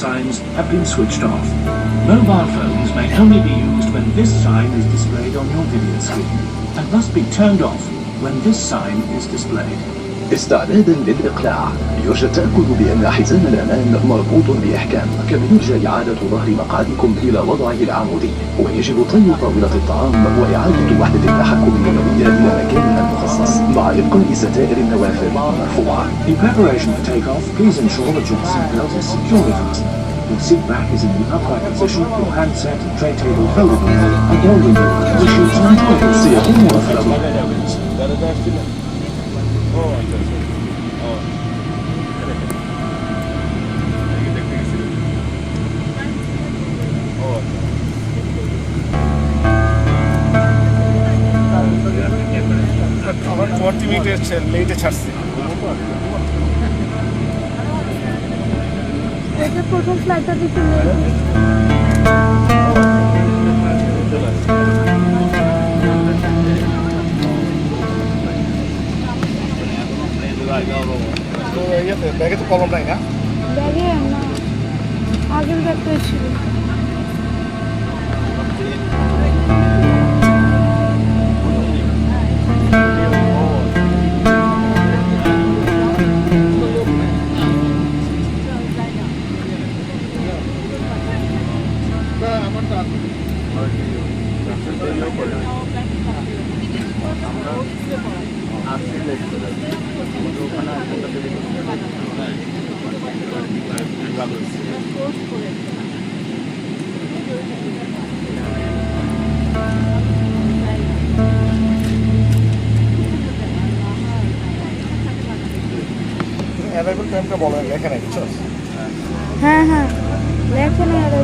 signs have been switched off. Mobile phones may only be used when this sign is displayed on your video screen and must be turned off when this sign is displayed. استعدادا للإقلاع، يرجى التأكد بأن حزام الأمان مربوط بإحكام، كما يرجى إعادة ظهر مقعدكم إلى وضعه العمودي، ويجب طي طاولة الطعام وإعادة وحدة التحكم اليدوية إلى مكانها المخصص مع إبقاء ستائر النوافذ مرفوعة. In preparation for takeoff, please ensure that your seatbelt is securely fastened. Your seat back is in the upright position, your handset and tray table foldable, and all window windshields and toilets سيكون موفرا. আমার 40 minute লেটে ছাড়ছে। এটা প্রথম ফ্লাইটটা দিতে late তো ইয়েতে ব্যাগে তো কলম নাই না? ব্যাগে না, আগের ব্যাগটা ছিল। অ্যারাইভাল টাইমটা বলা লেখা নাই, বুঝছো? হ্যাঁ হ্যাঁ, লেখে না আর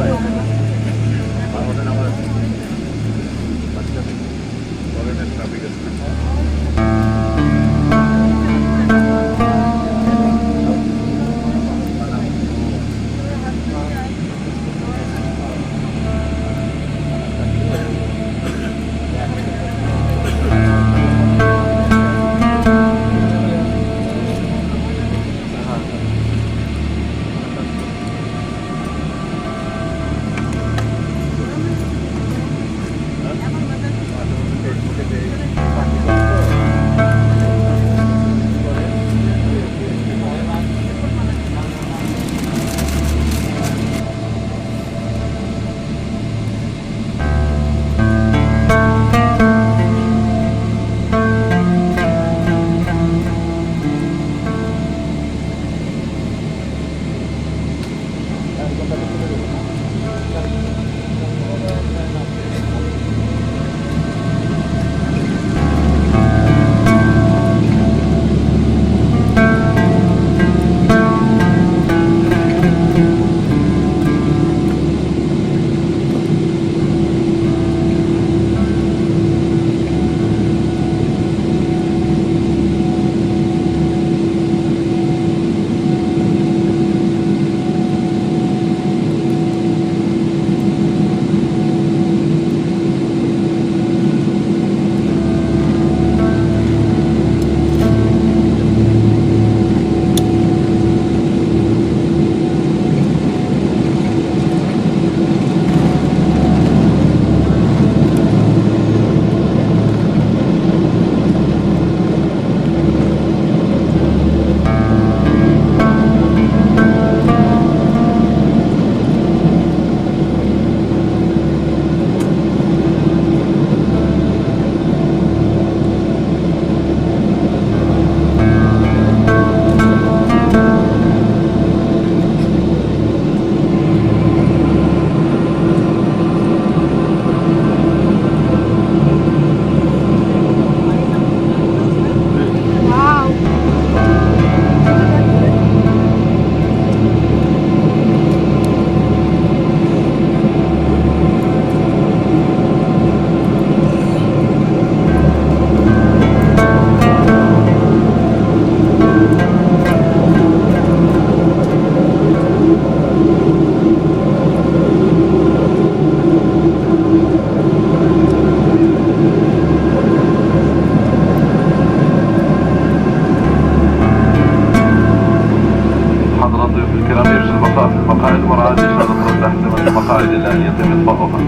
المراعاة إشارة رد أحزمة المقاعد إلى أن يتم إطفاؤها.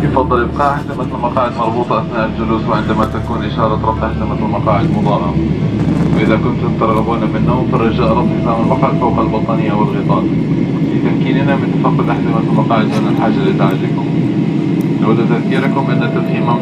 يفضل إبقاء أحزمة المقاعد مربوطة أثناء الجلوس وعندما تكون إشارة ربط أحزمة المقاعد مضاءة. وإذا كنتم ترغبون بالنوم فالرجاء ربط حزام المقعد فوق البطانية والغطاء لتمكيننا من تفقد أحزمة المقاعد دون الحاجة لتعليقكم. نود تذكيركم أن التدخين ممنوع